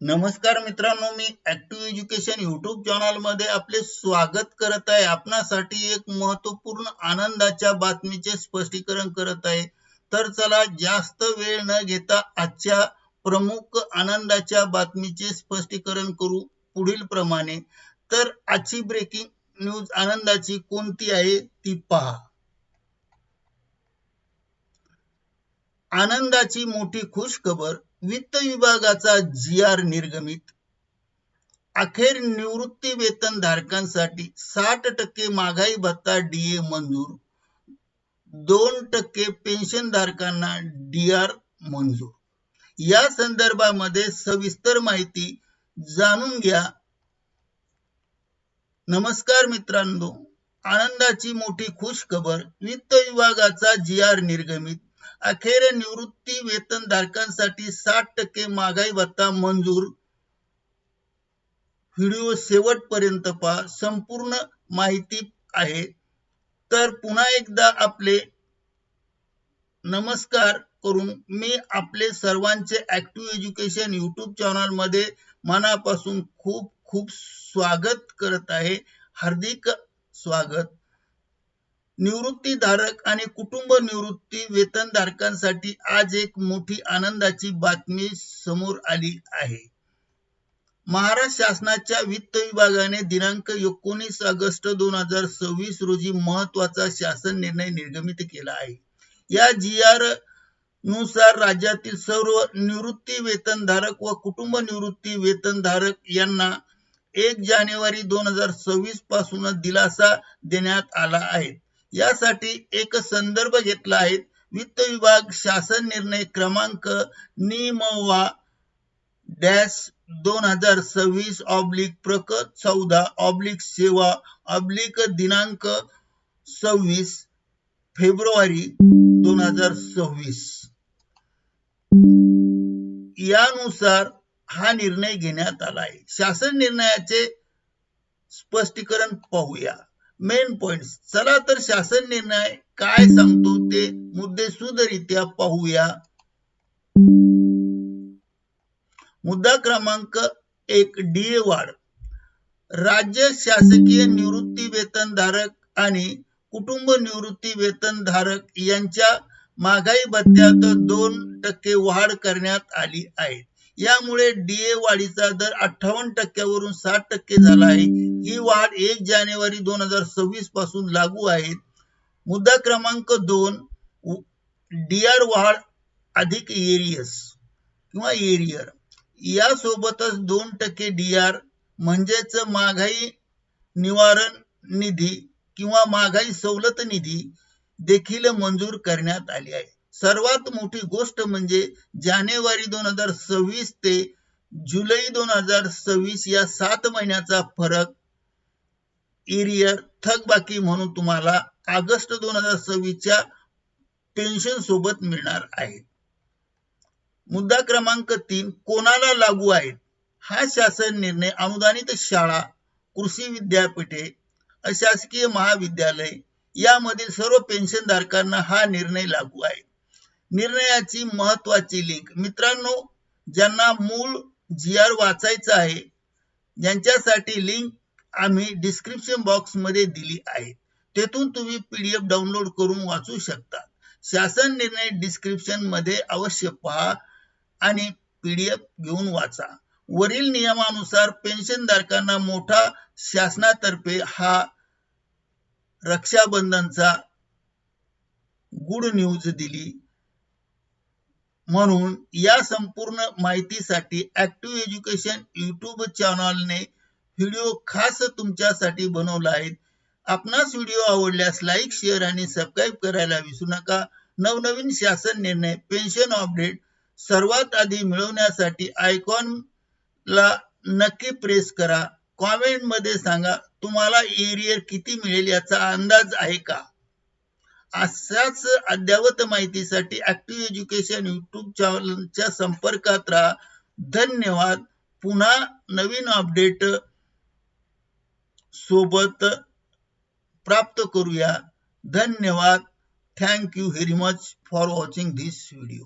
नमस्कार मित्रांनो, मी active education YouTube channel मध्ये आपले स्वागत करत आहे। आपणासाठी एक महत्त्वपूर्ण आनंदाच्या बातमीचे स्पष्टीकरण करत आहे। तर चला जास्त वेळ न घेता आजच्या प्रमुख आनंदाच्या बातमीचे स्पष्टीकरण करू पुढील प्रमाणे। तर आजची ब्रेकिंग न्यूज आनंदाची कोणती आहे ती पहा। आनंदाची मोठी खुशखबर, वित्त विभागाचा GR निर्गमित। अखेर निवृत्ती वेतन धारकांसाठी 60% महागाई भत्ता DA मंजूर, 2% पेन्शन धारकांना DR मंजूर। या संदर्भामध्ये सविस्तर माहिती जाणून घ्या। नमस्कार मित्रांनो, आनंदाची मोठी खुशखबर, वित्त विभागाचा GR निर्गमित। अखेर निवृत्ती वेतन धारकांसाठी 60% महागाई भत्ता मंजूर। व्हिडिओ शेवटपर्यंत पहा, संपूर्ण माहिती आहे। तर पुन्हा एकदा आपले नमस्कार करून मी आपले सर्वांचे ऍक्टिव्ह एज्युकेशन यूट्यूब चॅनल मध्ये मनापासून खूप खूप स्वागत करत आहे। हार्दिक स्वागत। निवृत्तीधारक आणि कुटुंब निवृत्ती वेतन धारकांसाठी आज एक मोठी आनंदाची बातमी समोर आली आहे। महाराष्ट्र शासनाच्या वित्त विभागाने दिनांक 19 ऑगस्ट 2026 रोजी महत्त्वाचा शासन निर्णय निर्गमित केला आहे। या GR नुसार राज्यातील सर्व निवृत्ती वेतनधारक व कुटुंब निवृत्ती वेतनधारक यांना 1 जानेवारी 2026 पासून दिलासा देण्यात आला आहे। यासाठी एक संदर्भ घेतला आहे। वित्त विभाग शासन निर्णय क्रमांक निमवा 2026/प्रक 14/7/ दिनांक 26 फेब्रुवारी 2026 यानुसार हा निर्णय घेण्यात आला आहे। शासन निर्णयाचे स्पष्टीकरण पाहूया। Main points. चला तर शासन निर्णय काय सांगतो ते मुद्देसूदरित्या पाहूया। मुद्दा क्रमांक 1, DA वाढ। राज्य शासकीय निवृत्ती वेतनधारक आणि कुटुंब निवृत्ती वेतनधारक यांच्या महागाई भत्त्यात 2% वाढ करण्यात आली आहे। यामुळे DA वाढीचा दर 58% वरून 60% झाला आहे। ही वाढ 1 जानेवारी 2026 पासून लागू आहे। मुद्दा क्रमांक 2, DR वाढ अधिक एरियस किंवा एरियर। यासोबतच 2% DR म्हणजेच महागाई निवारण निधी किंवा महागाई सवलत निधी देखील मंजूर करण्यात आली आहे। सर्वात मोठी गोष्ट म्हणजे जानेवारी 2026 ते जुलै 2026 या 7 महिन्याचा फरक एरियर थकबाकी म्हणून तुम्हाला ऑगस्ट 2026 च्या पेन्शन सोबत मिळणार आहे। मुद्दा क्रमांक 3, कोणाला लागू आहे? हा शासन निर्णय अनुदानित शाळा, कृषी विद्यापीठे, अशासकीय महाविद्यालय यामधील सर्व पेन्शनधारकांना हा निर्णय लागू आहे। निर्णयाची महत्त्वाची लिंक। मित्रांनो, ज्यांना मूळ GR वाचायचा आहे ज्यांच्यासाठी लिंक आम्ही डिस्क्रिप्शन बॉक्स मध्ये दिली आहे। तेथून तुम्ही PDF डाउनलोड करून वाचू शकता। शासन निर्णय डिस्क्रिप्शन मध्ये अवश्य पहा आणि PDF घेऊन वाचा। वरील नियमानुसार पेन्शनधारकांना मोठा शासनातर्फे हा रक्षाबंधनचा गुड न्यूज दिली। म्हणून या संपूर्ण माहितीसाठी ऍक्टिव्ह एज्युकेशन यूट्यूब चॅनलने व्हिडिओ खास तुमच्यासाठी बनवला आहे। आपणास व्हिडिओ आवडल्यास लाईक, शेअर आणि सबस्क्राईब करायला विसरू नका। नवनवीन शासन निर्णय, पेन्शन अपडेट सर्वात आधी मिळवण्यासाठी आयकॉनला नक्की प्रेस करा। कमेंट मध्ये सांगा तुम्हाला एरियर किती मिळेल याचा अंदाज आहे का? अशाच अद्ययावत माहितीसाठी ऍक्टिव्ह एज्युकेशन यूट्यूब चॅनलच्या संपर्कात राहा। धन्यवाद। पुन्हा नवीन अपडेट सोबत प्राप्त करूया। धन्यवाद। Thank you very much for watching this video.